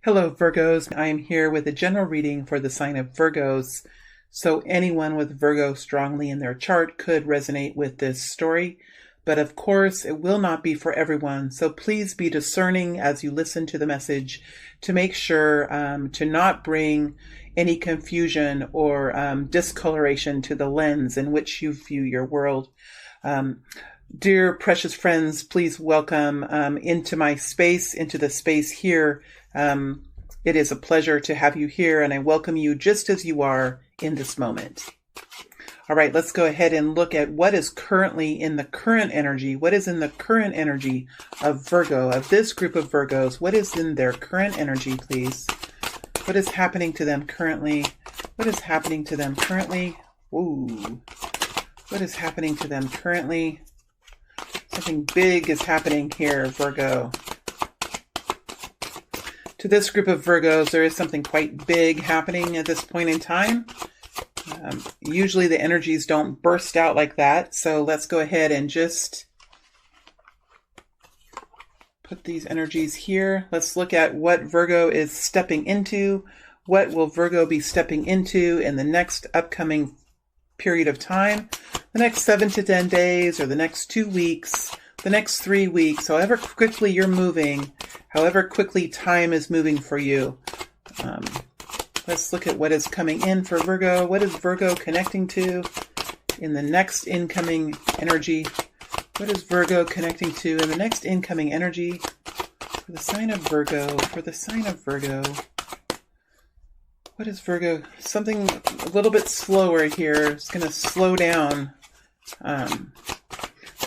Hello, Virgos. I am here with a general reading for the sign of Virgos. So anyone with Virgo strongly in their chart could resonate with this story. But of course, it will not be for everyone. So please be discerning as you listen to the message to make sure to not bring any confusion or discoloration to the lens in which you view your world. Dear precious friends, please welcome into my space, into the space here. It is a pleasure to have you here, and I welcome you just as you are in this moment. All right, let's go ahead and look at what is currently in the current energy. What is in the current energy of Virgo, of this group of Virgos? What is in their current energy, please? What is happening to them currently? What is happening to them currently? Ooh. What is happening to them currently? Something big is happening here, Virgo. To this group of Virgos, there is something quite big happening at this point in time. Usually the energies don't burst out like that. So let's go ahead and just put these energies here. Let's look at what Virgo is stepping into. What will Virgo be stepping into in the next upcoming period of time? The next 7 to 10 days, or the next 2 weeks, the next 3 weeks, however quickly you're moving, however quickly time is moving for you. Let's look at what is coming in for Virgo. What is Virgo connecting to in the next incoming energy? What is Virgo connecting to in the next incoming energy for the sign of Virgo? For the sign of Virgo. What is Virgo? Something a little bit slower here. It's going to slow down.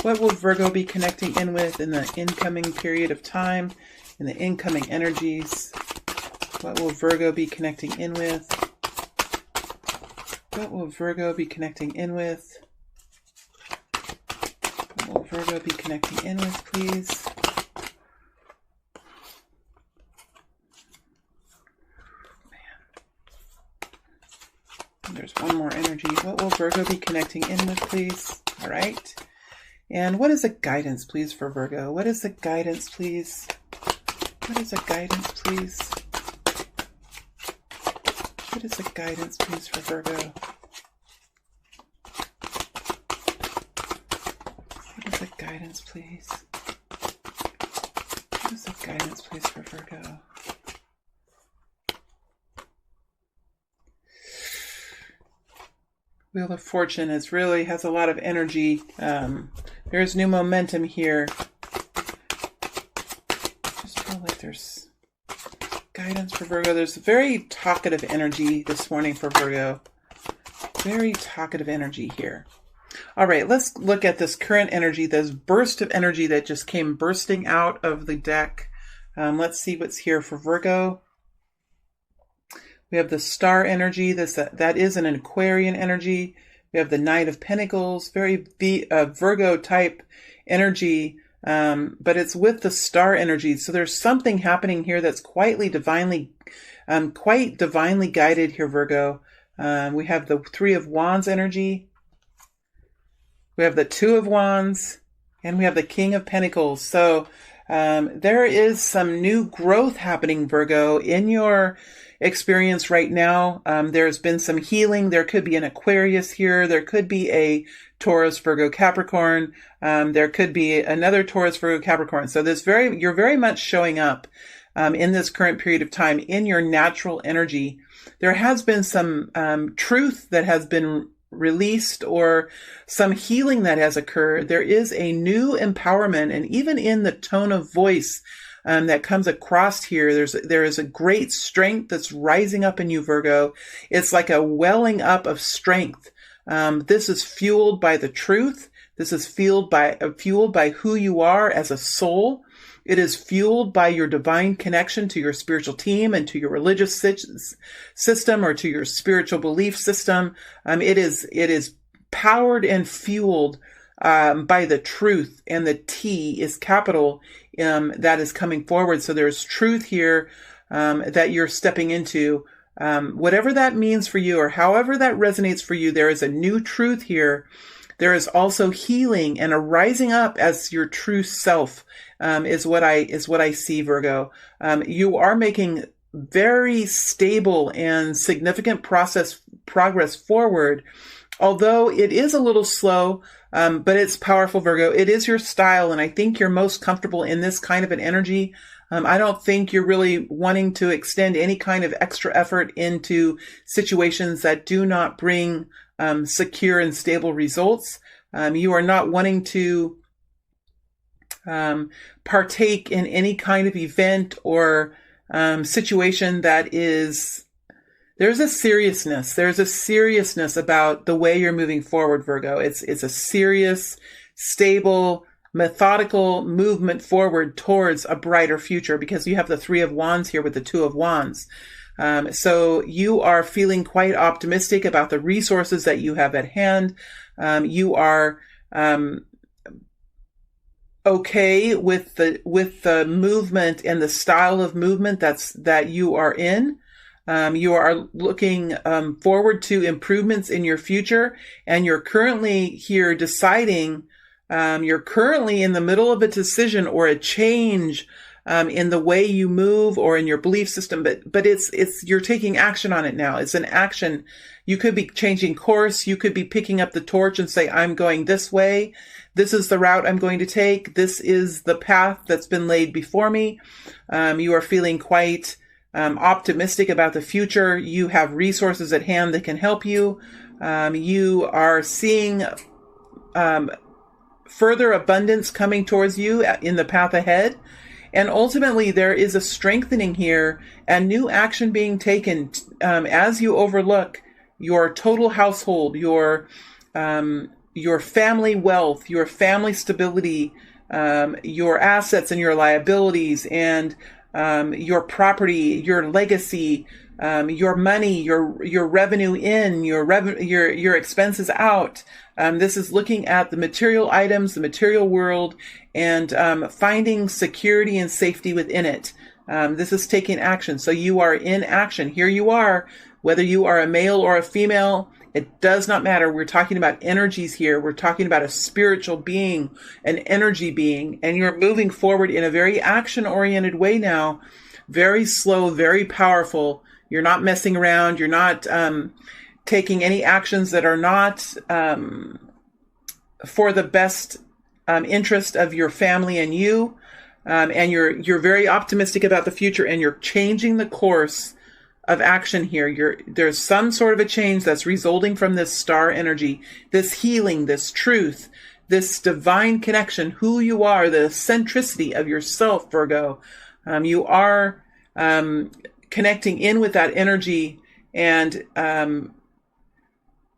What will Virgo be connecting in with in the incoming period of time, in the incoming energies? What will Virgo be connecting in with? What will Virgo be connecting in with? What will Virgo be connecting in with, please? There's one more energy. What will Virgo be connecting in with, please? All right. And what is the guidance, please, for Virgo? What is the guidance, please? What is the guidance, please? What is the guidance, please, for Virgo? What is the guidance, please? What is the guidance, please, for Virgo? Wheel of Fortune really has a lot of energy. There's new momentum here. Just feel like there's guidance for Virgo. There's very talkative energy this morning for Virgo. Very talkative energy here. All right, let's look at this current energy, this burst of energy that just came bursting out of the deck. Let's see what's here for Virgo. We have the star energy. That is an Aquarian energy. We have the Knight of Pentacles, very Virgo type energy, but it's with the star energy. So there's something happening here that's quite divinely guided here, Virgo. We have the Three of Wands energy. We have the Two of Wands, and we have the King of Pentacles. So there is some new growth happening, Virgo, in your experience right now. There's been some healing. There could be an Aquarius here. There could be a Taurus, Virgo, Capricorn. There could be another Taurus, Virgo, Capricorn. So you're very much showing up in this current period of time in your natural energy. There has been some truth that has been released, or some healing that has occurred. There is a new empowerment, and even in the tone of voice that comes across here, there is a great strength that's rising up in you, Virgo. It's like a welling up of strength. This is fueled by the truth. This is fueled by who you are as a soul. It is fueled by your divine connection to your spiritual team and to your religious system, or to your spiritual belief system. It is powered and fueled by the truth, and the T is capital that is coming forward. So there's truth here that you're stepping into. Whatever that means for you, or however that resonates for you, there is a new truth here. There is also healing and a rising up as your true self, is what I see, Virgo. You are making very stable and significant progress forward. Although it is a little slow, but it's powerful, Virgo. It is your style, and I think you're most comfortable in this kind of an energy. I don't think you're really wanting to extend any kind of extra effort into situations that do not bring secure and stable results. You are not wanting to partake in any kind of event or situation that is, there's a seriousness about the way you're moving forward, Virgo. It's a serious, stable, methodical movement forward towards a brighter future, because you have the Three of Wands here with the Two of Wands. So you are feeling quite optimistic about the resources that you have at hand. You are okay with the movement and the style of movement that you are in. You are looking forward to improvements in your future, and you're currently here deciding. You're currently in the middle of a decision or a change in the way you move or in your belief system, but it's you're taking action on it now. It's an action. You could be changing course. You could be picking up the torch and say, I'm going this way. This is the route I'm going to take. This is the path that's been laid before me. You are feeling quite optimistic about the future. You have resources at hand that can help you. You are seeing further abundance coming towards you in the path ahead. And ultimately, there is a strengthening here and new action being taken as you overlook your total household, your family wealth, your family stability, your assets and your liabilities, and your property, your legacy, your money, your revenue in, your expenses out. This is looking at the material items, the material world, and finding security and safety within it. This is taking action. So you are in action. Here you are, whether you are a male or a female, it does not matter. We're talking about energies here. We're talking about a spiritual being, an energy being, and you're moving forward in a very action-oriented way now. Very slow, very powerful. You're not messing around. You're not taking any actions that are not for the best interest of your family and you. And you're very optimistic about the future, and you're changing the course of action here. There's some sort of a change that's resulting from this star energy, this healing, this truth, this divine connection, who you are, the centricity of yourself, Virgo. You are connecting in with that energy and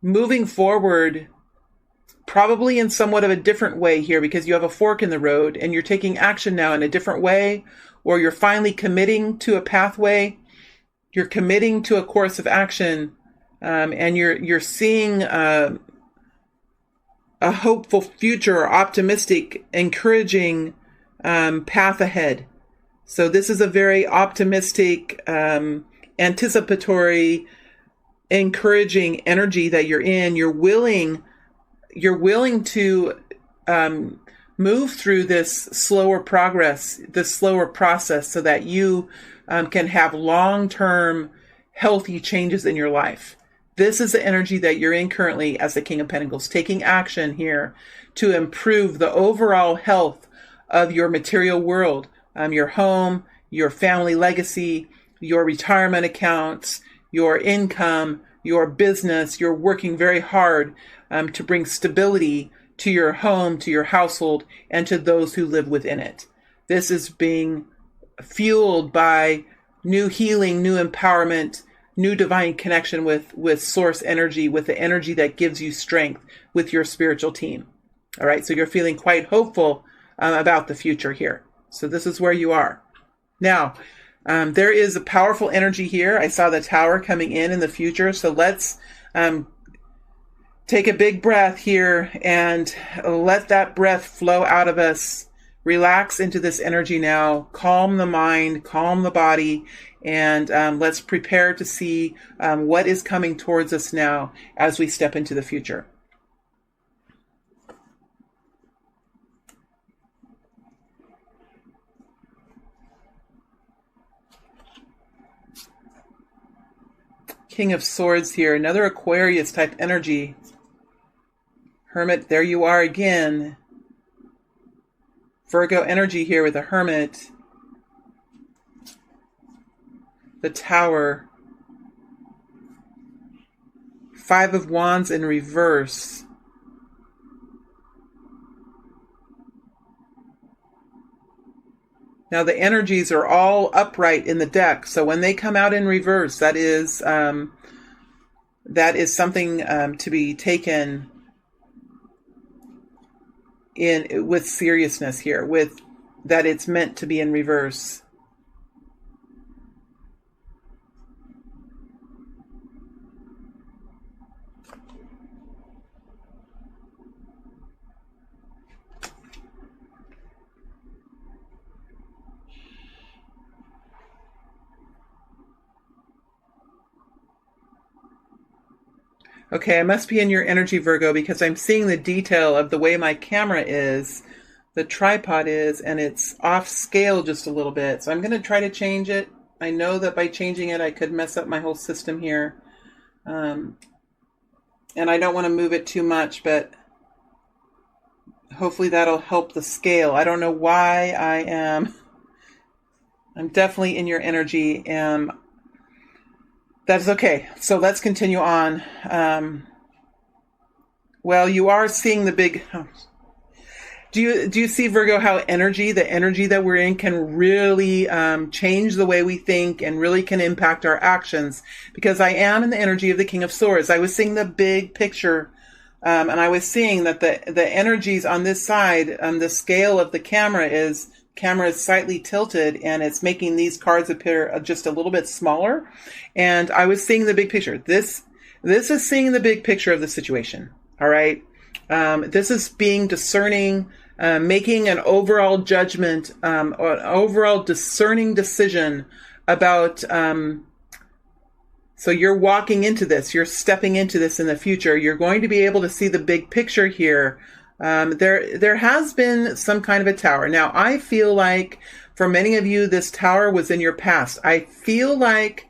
moving forward probably in somewhat of a different way here, because you have a fork in the road and you're taking action now in a different way, or you're finally committing to a pathway. You're committing to a course of action, and you're seeing a hopeful future, or optimistic, encouraging path ahead. So this is a very optimistic, anticipatory, encouraging energy that you're in. You're willing to move through this slower progress, this slower process, so that you can have long-term healthy changes in your life. This is the energy that you're in currently as the King of Pentacles, taking action here to improve the overall health of your material world, your home, your family legacy, your retirement accounts, your income, your business. You're working very hard to bring stability to your home, to your household, and to those who live within it. This is being fueled by new healing, new empowerment, new divine connection with source energy, with the energy that gives you strength with your spiritual team. All right, so you're feeling quite hopeful about the future here. So this is where you are. Now, there is a powerful energy here. I saw the Tower coming in the future. So let's take a big breath here and let that breath flow out of us. Relax into this energy now. Calm the mind, calm the body, and let's prepare to see what is coming towards us now as we step into the future. King of Swords here, another Aquarius type energy. Hermit, there you are again. Virgo energy here with a Hermit. The Tower. Five of Wands in reverse. Now the energies are all upright in the deck, so when they come out in reverse, that is something to be taken in with seriousness here, with that it's meant to be in reverse. Okay, I must be in your energy, Virgo, because I'm seeing the detail of the way my camera is, the tripod is, and it's off scale just a little bit. So I'm going to try to change it. I know that by changing it, I could mess up my whole system here. And I don't want to move it too much, but hopefully that'll help the scale. I don't know why I'm definitely in your energy. That's okay. So let's continue on. Well, you are seeing the big... Do you see, Virgo, how the energy that we're in can really change the way we think and really can impact our actions? Because I am in the energy of the King of Swords. I was seeing the big picture, and I was seeing that the energies on this side, the scale of the camera is slightly tilted, and it's making these cards appear just a little bit smaller. And I was seeing the big picture. This is seeing the big picture of the situation. All right. This is being discerning, making an overall judgment, or an overall discerning decision about, so you're walking into this, you're stepping into this in the future. You're going to be able to see the big picture here. There has been some kind of a tower. Now, I feel like for many of you, this tower was in your past. I feel like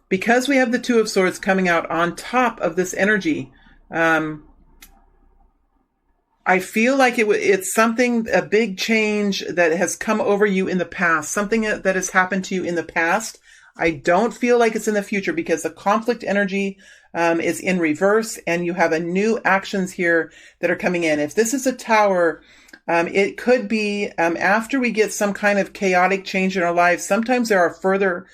because we have the Two of Swords coming out on top of this energy, I feel like it's something, a big change that has come over you in the past, something that has happened to you in the past. I don't feel like it's in the future because the conflict energy is in reverse, and you have a new actions here that are coming in. If this is a tower, it could be after we get some kind of chaotic change in our lives. Sometimes there are further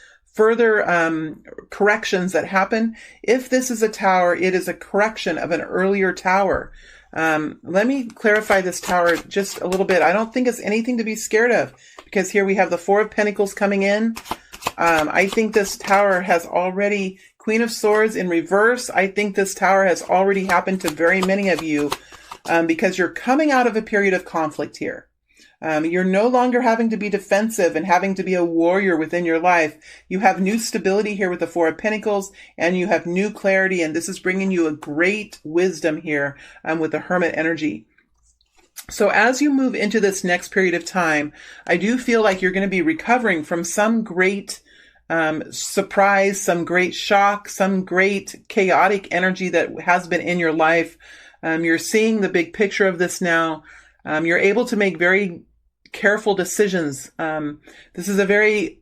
corrections that happen. If this is a tower, it is a correction of an earlier tower. Let me clarify this tower just a little bit. I don't think it's anything to be scared of, because here we have the Four of Pentacles coming in. I think this tower has already, Queen of Swords in reverse. I think this tower has already happened to very many of you, because you're coming out of a period of conflict here. You're no longer having to be defensive and having to be a warrior within your life. You have new stability here with the Four of Pentacles, and you have new clarity, and this is bringing you a great wisdom here with the Hermit energy. So as you move into this next period of time, I do feel like you're going to be recovering from some great surprise, some great shock, some great chaotic energy that has been in your life. You're seeing the big picture of this now. You're able to make very careful decisions. This is a very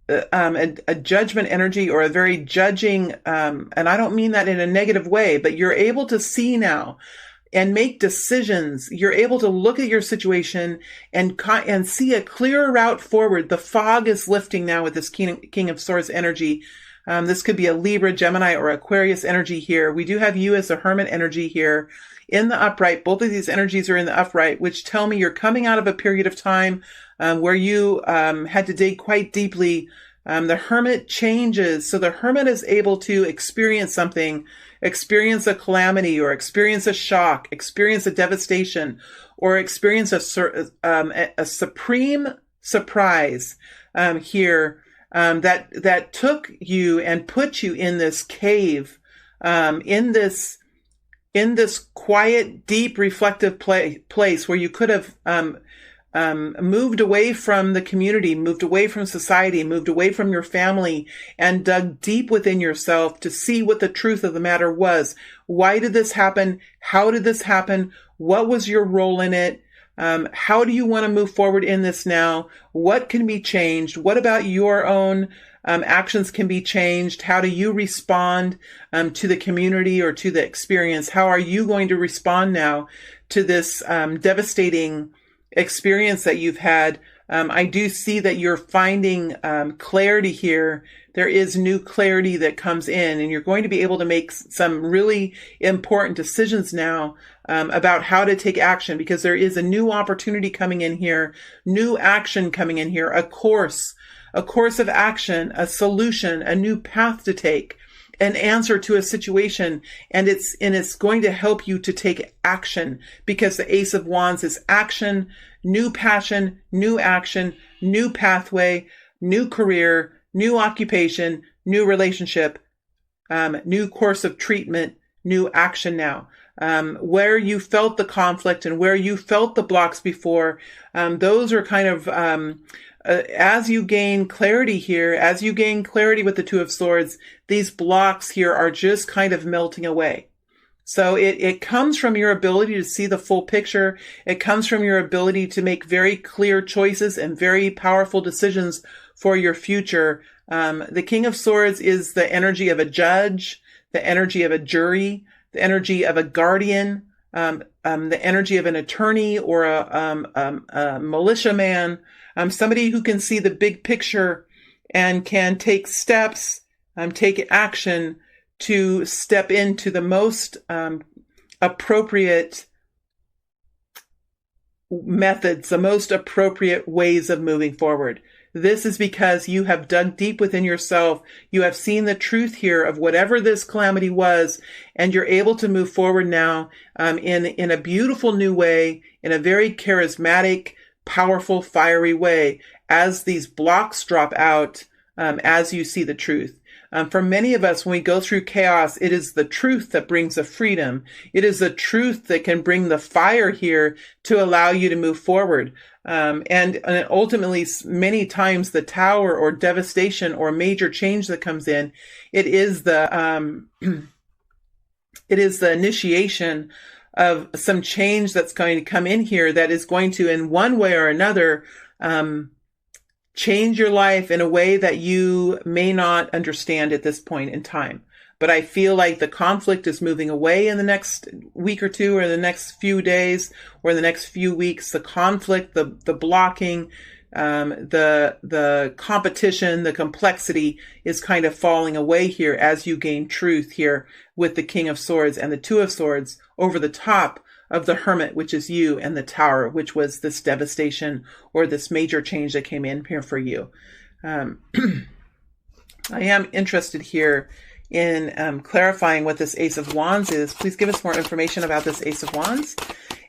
a judgment energy, or a very judging, and I don't mean that in a negative way, but you're able to see now and make decisions. You're able to look at your situation and see a clearer route forward. The fog is lifting now with this King of Swords energy. This could be a Libra, Gemini, or Aquarius energy here. We do have you as a Hermit energy here in the upright. Both of these energies are in the upright, which tell me you're coming out of a period of time where you had to dig quite deeply. The Hermit changes. So the Hermit is able to experience something, experience a calamity, or experience a shock, experience a devastation, or experience a supreme surprise here that took you and put you in this cave, in this quiet, deep, reflective place where you could have moved away from the community, moved away from society, moved away from your family, and dug deep within yourself to see what the truth of the matter was. Why did this happen? How did this happen? What was your role in it? How do you want to move forward in this now? What can be changed? What about your own actions can be changed? How do you respond to the community or to the experience? How are you going to respond now to this devastating experience that you've had? I do see that you're finding clarity here. There is new clarity that comes in, and you're going to be able to make some really important decisions now about how to take action, because there is a new opportunity coming in here, new action coming in here, a course of action, a solution, a new path to take, an answer to a situation, and it's going to help you to take action, because the Ace of Wands is action, new passion, new action, new pathway, new career, new occupation, new relationship, new course of treatment, new action now. Where you felt the conflict and where you felt the blocks before, those are kind of, as you gain clarity here, as you gain clarity with the Two of Swords, these blocks here are just kind of melting away. So it comes from your ability to see the full picture. It comes from your ability to make very clear choices and very powerful decisions for your future. The King of Swords is the energy of a judge, the energy of a jury, the energy of a guardian, the energy of an attorney or a militiaman, somebody who can see the big picture and can take steps, take action to step into the most appropriate methods, the most appropriate ways of moving forward. This is because you have dug deep within yourself. You have seen the truth here of whatever this calamity was, and you're able to move forward now in a beautiful new way, in a very charismatic, powerful, fiery way, as these blocks drop out, as you see the truth. For many of us, when we go through chaos, it is the truth that brings the freedom. It is the truth that can bring the fire here to allow you to move forward. And ultimately, many times the tower or devastation or major change that comes in, it is the initiation of some change that's going to come in here that is going to, in one way or another, change your life in a way that you may not understand at this point in time. But I feel like the conflict is moving away in the next week or two, or the next few days, or the next few weeks. The conflict, the blocking, the competition, the complexity is kind of falling away here as you gain truth here with the King of Swords and the Two of Swords over the top of the Hermit, which is you, and the Tower, which was this devastation or this major change that came in here for you. I am interested here in clarifying what this Ace of Wands is. Please give us more information about this Ace of Wands.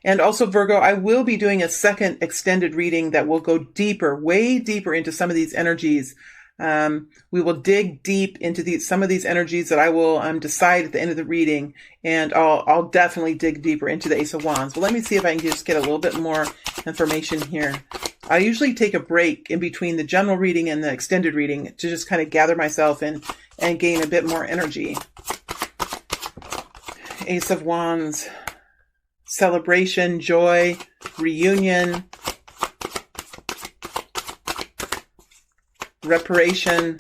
And also, Virgo, I will be doing a second extended reading that will go deeper, way deeper into some of these energies. We will dig deep into some of these energies that I will decide at the end of the reading, and I'll definitely dig deeper into the Ace of Wands. But let me see if I can just get a little bit more information here. I usually take a break in between the general reading and the extended reading to just kind of gather myself and gain a bit more energy. Ace of Wands, celebration, joy, reunion, reparation,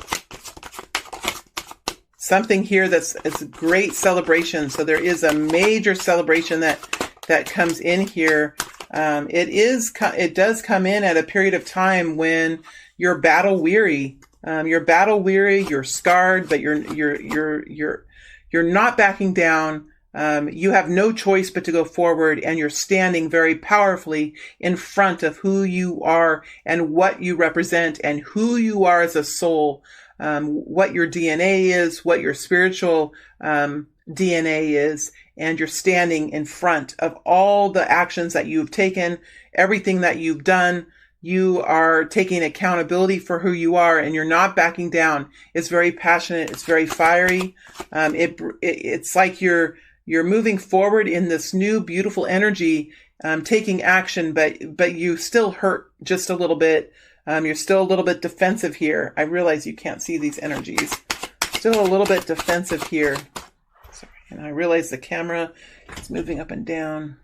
something here it's a great celebration. So there is a major celebration that comes in here. It does come in at a period of time when you're battle weary. You're scarred, but you're not backing down. You have no choice but to go forward, and you're standing very powerfully in front of who you are and what you represent and who you are as a soul, what your DNA is, what your spiritual DNA is, and you're standing in front of all the actions that you've taken, everything that you've done. You are taking accountability for who you are, and you're not backing down. It's very passionate. It's very fiery. It's like you're moving forward in this new beautiful energy, taking action, but you still hurt just a little bit. You're still a little bit defensive here. I realize you can't see these energies. Still a little bit defensive here. Sorry. And I realize the camera is moving up and down.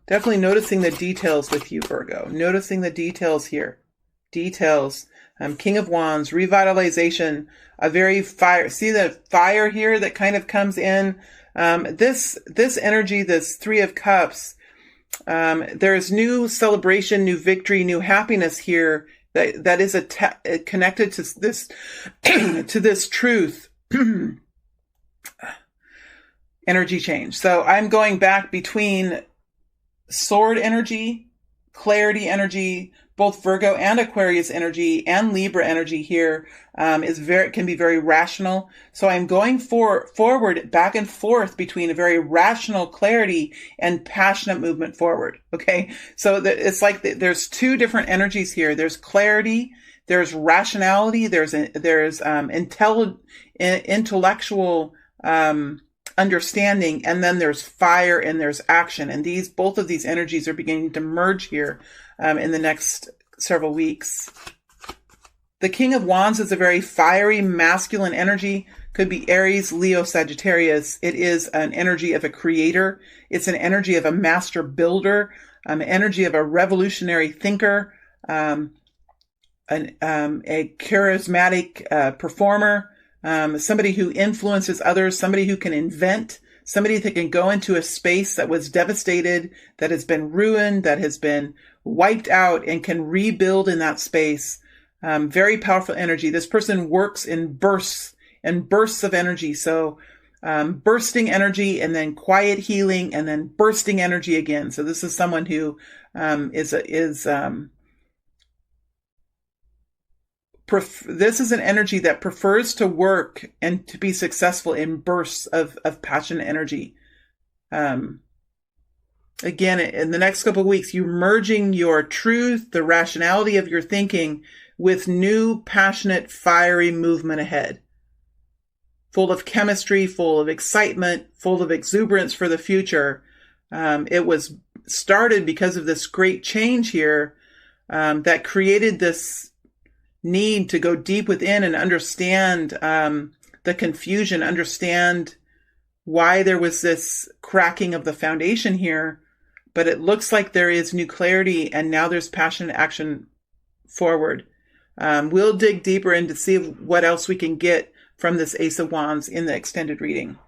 Definitely noticing the details with you, Virgo. Noticing the details here. Details. King of Wands, revitalization, a very fire. See the fire here that kind of comes in. This energy, this Three of Cups, there's new celebration, new victory, new happiness here that is connected to this to this truth. Energy change. So I'm going back between sword energy, clarity energy, both Virgo and Aquarius energy and Libra energy here can be very rational. So I'm going forward, back and forth between a very rational clarity and passionate movement forward. Okay, so it's like there's two different energies here. There's clarity, there's rationality, there's intellectual understanding, and then there's fire and there's action. And both of these energies are beginning to merge here in the next several weeks. The King of Wands is a very fiery, masculine energy. Could be Aries, Leo, Sagittarius. It is an energy of a creator. It's an energy of a master builder, an energy of a revolutionary thinker, a charismatic performer, somebody who influences others, somebody who can invent, somebody that can go into a space that was devastated, that has been ruined, that has been wiped out, and can rebuild in that space. Very powerful energy. This person works in bursts of energy. So bursting energy, and then quiet healing, and then bursting energy again. So this is someone who this is an energy that prefers to work and to be successful in bursts of passion energy. Again, in the next couple of weeks, you're merging your truth, the rationality of your thinking, with new, passionate, fiery movement ahead. Full of chemistry, full of excitement, full of exuberance for the future. It was started because of this great change here that created this need to go deep within and understand the confusion, understand why there was this cracking of the foundation here. But it looks like there is new clarity, and now there's passionate action forward. We'll dig deeper in to see what else we can get from this Ace of Wands in the extended reading.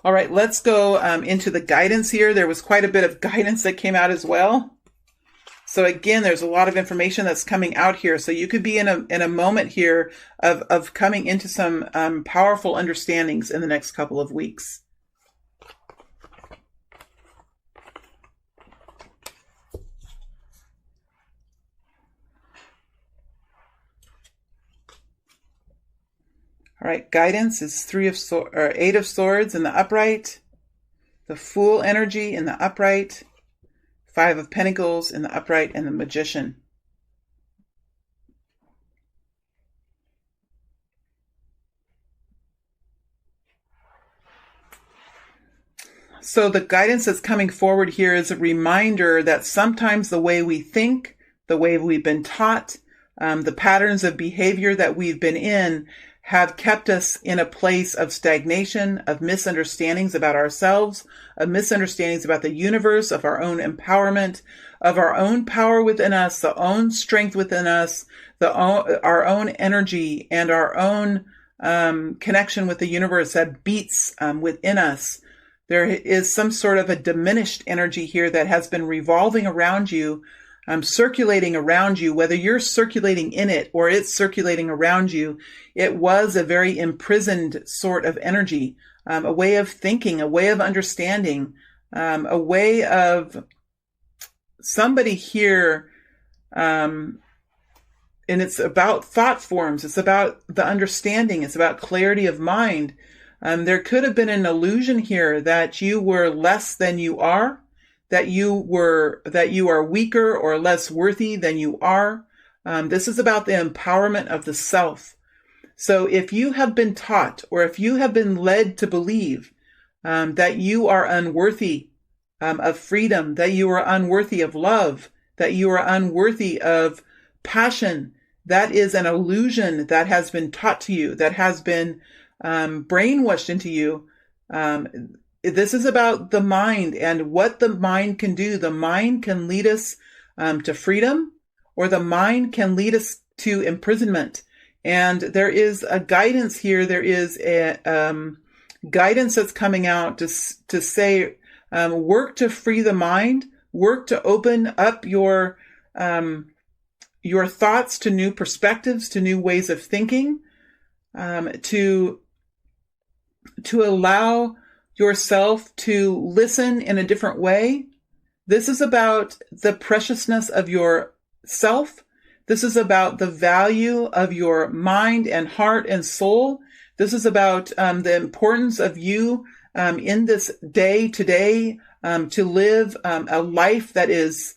All right, let's go into the guidance here. There was quite a bit of guidance that came out as well. So again, there's a lot of information that's coming out here. So you could be in a moment here of coming into some powerful understandings in the next couple of weeks. All right, guidance is Eight of Swords in the upright, the Fool energy in the upright, Five of Pentacles in the upright, and the Magician. So the guidance that's coming forward here is a reminder that sometimes the way we think, the way we've been taught, the patterns of behavior that we've been in have kept us in a place of stagnation, of misunderstandings about ourselves, of misunderstandings about the universe, of our own empowerment, of our own power within us, the own strength within us, our own energy, and our own connection with the universe that beats within us. There is some sort of a diminished energy here that has been revolving around you, circulating around you, whether you're circulating in it or it's circulating around you. It was a very imprisoned sort of energy, a way of thinking, a way of understanding, a way of somebody here. And it's about thought forms. It's about the understanding. It's about clarity of mind. There could have been an illusion here that you were less than you are, that you are weaker or less worthy than you are. This is about the empowerment of the self. So if you have been taught, or if you have been led to believe, that you are unworthy of freedom, that you are unworthy of love, that you are unworthy of passion. That is an illusion that has been taught to you, that has been brainwashed into you. This is about the mind and what the mind can do. The mind can lead us to freedom, or the mind can lead us to imprisonment. And there is a guidance here. There is a guidance that's coming out to say, work to free the mind, work to open up your thoughts to new perspectives, to new ways of thinking, to allow yourself to listen in a different way. This is about the preciousness of yourself. This is about the value of your mind and heart and soul. This is about the importance of you in this day today to live a life that is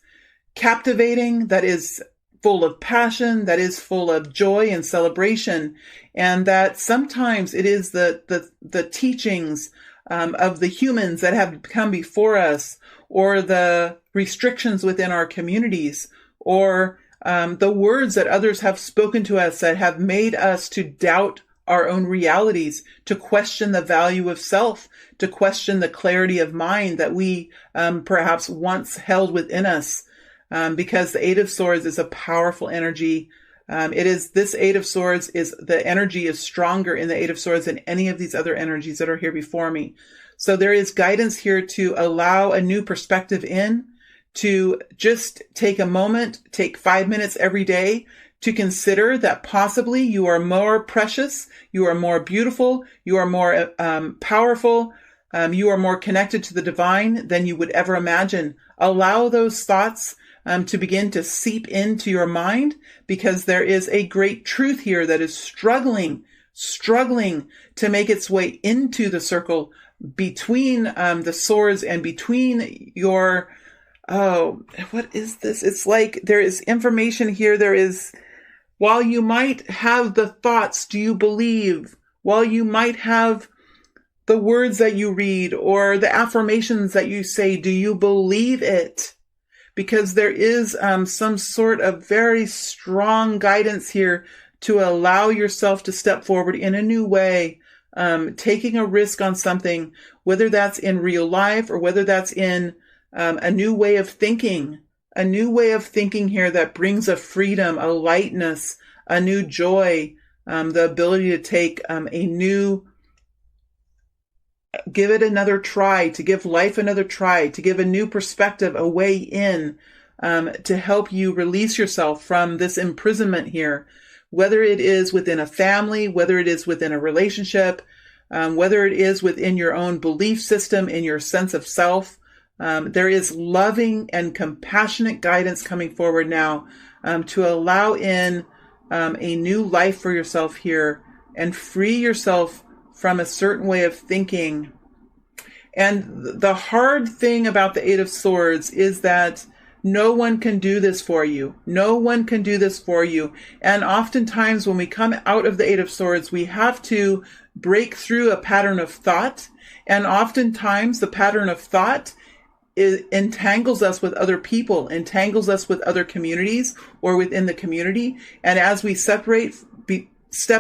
captivating, that is full of passion, that is full of joy and celebration, and that sometimes it is the teachings of the humans that have come before us, or the restrictions within our communities, or the words that others have spoken to us that have made us to doubt our own realities, to question the value of self, to question the clarity of mind that we perhaps once held within us. Because the Eight of Swords is a powerful energy. This Eight of Swords the energy is stronger in the Eight of Swords than any of these other energies that are here before me. So there is guidance here to allow a new perspective in, to just take a moment, take 5 minutes every day to consider that possibly you are more precious, you are more beautiful, you are more powerful, you are more connected to the divine than you would ever imagine. Allow those thoughts to begin to seep into your mind, because there is a great truth here that is struggling to make its way into the circle between the swords and between your, what is this? It's like there is information here. There is, while you might have the thoughts, do you believe? While you might have the words that you read or the affirmations that you say, do you believe it? Because there is some sort of very strong guidance here to allow yourself to step forward in a new way, taking a risk on something, whether that's in real life or whether that's in a new way of thinking here that brings a freedom, a lightness, a new joy, the ability to take give it another try, to give life another try, to give a new perspective, a way in, to help you release yourself from this imprisonment here, whether it is within a family, whether it is within a relationship, whether it is within your own belief system, in your sense of self. There is loving and compassionate guidance coming forward now to allow in a new life for yourself here and free yourself from a certain way of thinking. And the hard thing about the Eight of Swords is that no one can do this for you. No one can do this for you. And oftentimes when we come out of the Eight of Swords, we have to break through a pattern of thought. And oftentimes the pattern of thought entangles us with other people, entangles us with other communities or within the community. And as we step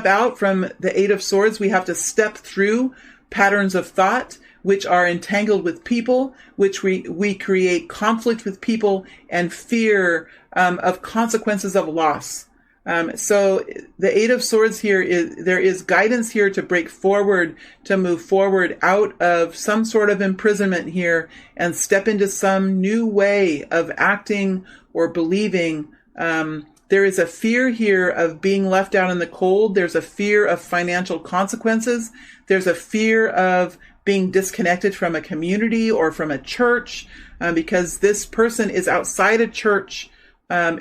out from the Eight of Swords, we have to step through patterns of thought which are entangled with people, which we create conflict with people and fear of consequences of loss. So the Eight of Swords here there is guidance here to break forward, to move forward out of some sort of imprisonment here and step into some new way of acting or believing. There is a fear here of being left out in the cold. There's a fear of financial consequences. There's a fear of being disconnected from a community or from a church, because this person is outside a church, but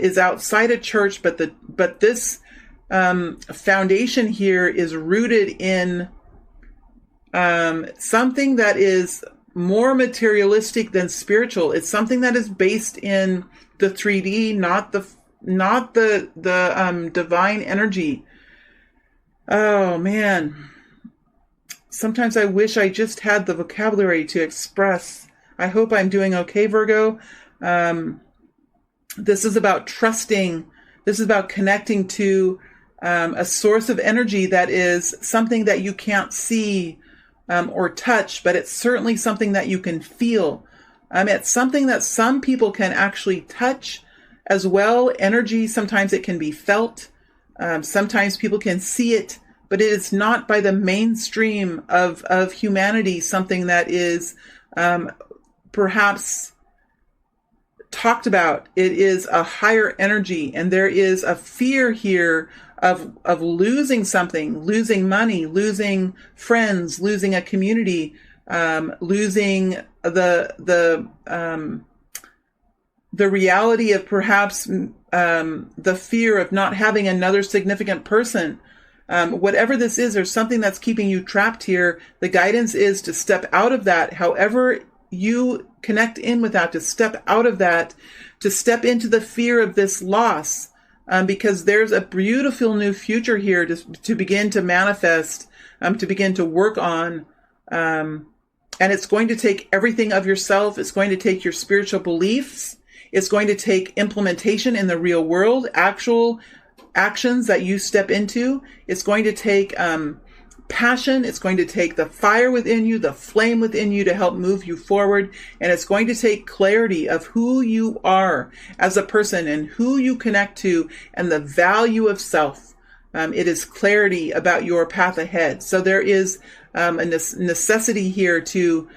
this foundation here is rooted in something that is more materialistic than spiritual. It's something that is based in the 3D, not the divine energy. Oh man. sometimes I wish I just had the vocabulary to express. I hope I'm doing okay, Virgo. This is about trusting. This is about connecting to a source of energy that is something that you can't see or touch, but it's certainly something that you can feel. It's something that some people can actually touch as well. Energy, sometimes it can be felt. Sometimes people can see it, but it is not by the mainstream of humanity something that is perhaps talked about. It is a higher energy, and there is a fear here of losing something, losing money, losing friends, losing a community, losing the reality of perhaps the fear of not having another significant person. Whatever this is, there's something that's keeping you trapped here. The guidance is to step out of that. However you connect in with that, to step out of that, to step into the fear of this loss, because there's a beautiful new future here to begin to manifest, to begin to work on. And it's going to take everything of yourself. It's going to take your spiritual beliefs. It's going to take implementation in the real world, actual actions that you step into. It's going to take passion. It's going to take the fire within you, the flame within you to help move you forward. And it's going to take clarity of who you are as a person and who you connect to and the value of self. It is clarity about your path ahead. So there is a necessity here to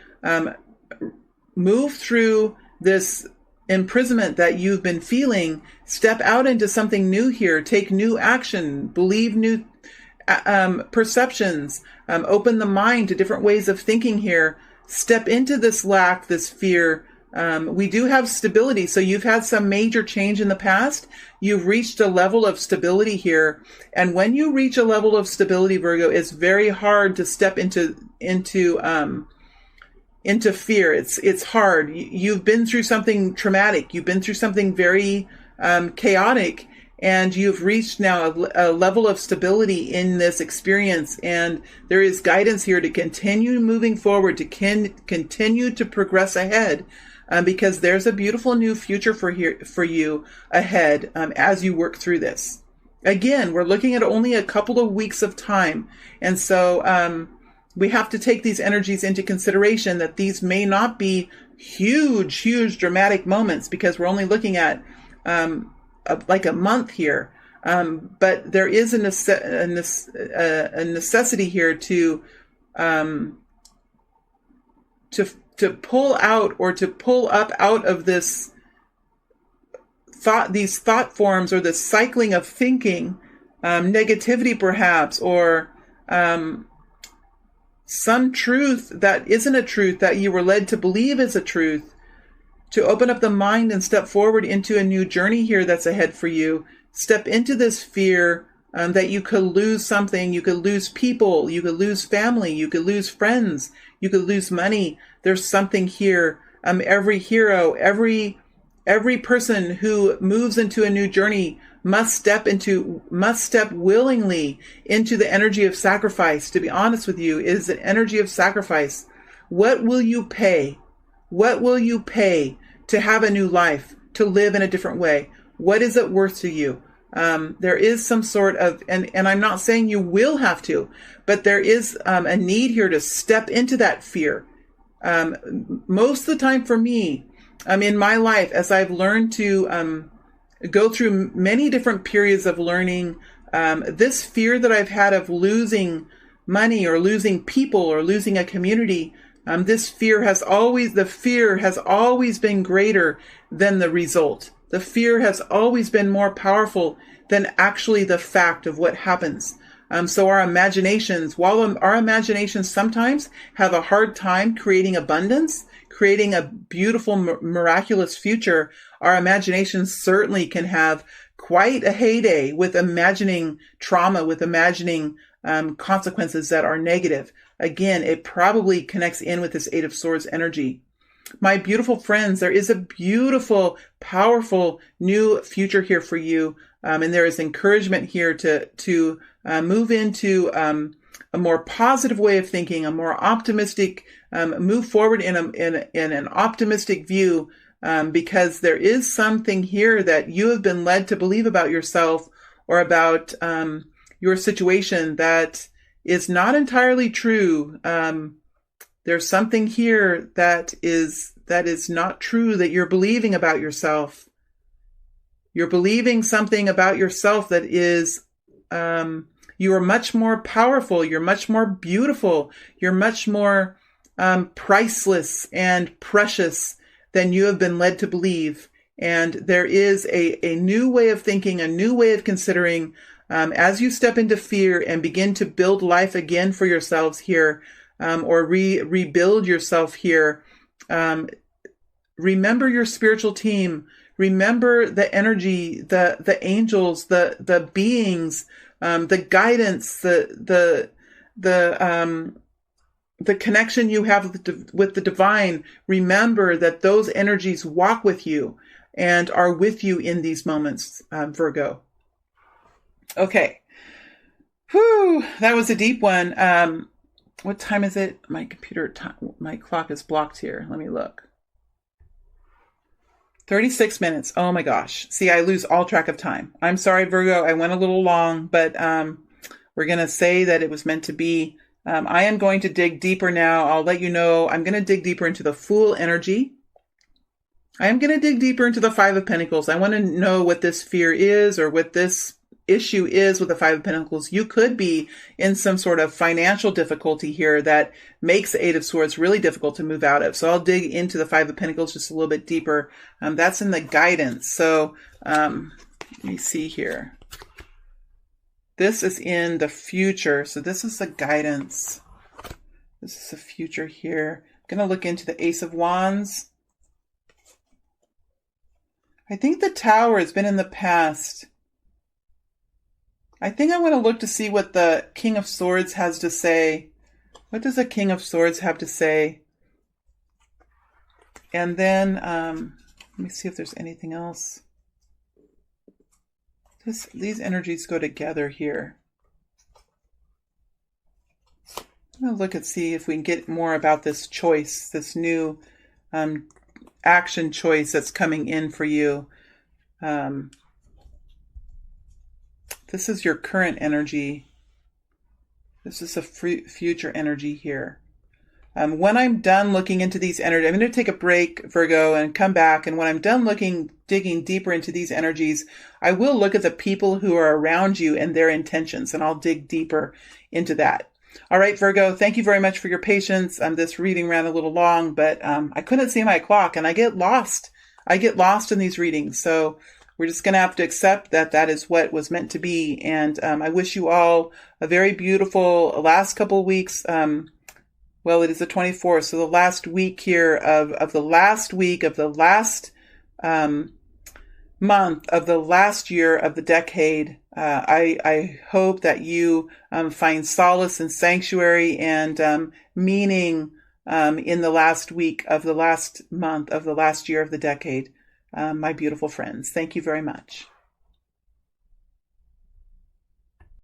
move through this imprisonment that you've been feeling, step out into something new here, take new action, believe new perceptions, open the mind to different ways of thinking here, step into this lack, this fear. We do have stability. So you've had some major change in the past. You've reached a level of stability here. And when you reach a level of stability, Virgo, it's very hard to step into fear. It's hard. You've been through something traumatic. You've been through something very chaotic, and you've reached now a level of stability in this experience. And there is guidance here to continue moving forward, to continue to progress ahead, because there's a beautiful new future for you ahead as you work through this. Again, we're looking at only a couple of weeks of time. And so we have to take these energies into consideration, that these may not be huge dramatic moments, because we're only looking at like a month here. But there is a necessity here to pull out, or to pull up out of this thought, these thought forms, or this cycling of thinking, negativity perhaps, or some truth that isn't a truth that you were led to believe is a truth, to open up the mind and step forward into a new journey here that's ahead for you. Step into this fear that you could lose something. You could lose people. You could lose family. You could lose friends. You could lose money. There's something here. Every hero, every person who moves into a new journey must step willingly into the energy of sacrifice. To be honest with you, it is an energy of sacrifice. What will you pay? What will you pay to have a new life, to live in a different way? What is it worth to you? There is some sort of, and I'm not saying you will have to, but there is a need here to step into that fear. Most of the time for me, in my life, as I've learned to go through many different periods of learning, this fear that I've had of losing money, or losing people, or losing a community, the fear has always been greater than the result. The fear has always been more powerful than actually the fact of what happens. So our imaginations, while our imaginations sometimes have a hard time creating abundance, creating a beautiful, miraculous future, our imaginations certainly can have quite a heyday with imagining trauma, with imagining consequences that are negative. Again, it probably connects in with this Eight of Swords energy. My beautiful friends, there is a beautiful, powerful new future here for you. And there is encouragement here to move into a more positive way of thinking, a more optimistic, move forward in an optimistic view, because there is something here that you have been led to believe about yourself or about your situation that is not entirely true. There's something here that is not true that you're believing about yourself. You're believing something about yourself that is, you are much more powerful. You're much more beautiful. You're much more priceless and precious than you have been led to believe. And there is a new way of thinking, a new way of considering, as you step into fear and begin to build life again for yourselves here, or rebuild yourself here. Remember your spiritual team. Remember the energy, the angels, the beings, the guidance, the connection you have with the divine. Remember that those energies walk with you and are with you in these moments, Virgo. Okay. Whew, that was a deep one. What time is it? My my clock is blocked here. Let me look. 36 minutes. Oh my gosh. See, I lose all track of time. I'm sorry, Virgo. I went a little long, but we're going to say that it was meant to be. I am going to dig deeper now. I'll let you know. I'm going to dig deeper into the Fool energy. I am going to dig deeper into the Five of Pentacles. I want to know what this fear is, or what this issue is with the Five of Pentacles. You could be in some sort of financial difficulty here that makes the Eight of Swords really difficult to move out of. So I'll dig into the Five of Pentacles just a little bit deeper. That's in the guidance. So let me see here. This is in the future. So this is the guidance. This is the future here. I'm going to look into the Ace of Wands. I think the Tower has been in the past. I think I want to look to see what the King of Swords has to say. What does the King of Swords have to say? And then, let me see if there's anything else. These energies go together here. I'm going to look and see if we can get more about this choice, this new action choice that's coming in for you. This is your current energy. This is a future energy here. When I'm done looking into these energies, I'm going to take a break, Virgo, and come back. And when I'm done digging deeper into these energies, I will look at the people who are around you and their intentions, and I'll dig deeper into that. All right, Virgo, thank you very much for your patience. This reading ran a little long, but I couldn't see my clock, and I get lost. I get lost in these readings. So we're just going to have to accept that that is what was meant to be. And I wish you all a very beautiful last couple of weeks. Well, it is the 24th. So the last week here of the last week of the last month of the last year of the decade. I hope that you find solace and sanctuary and meaning in the last week of the last month of the last year of the decade. My beautiful friends, thank you very much.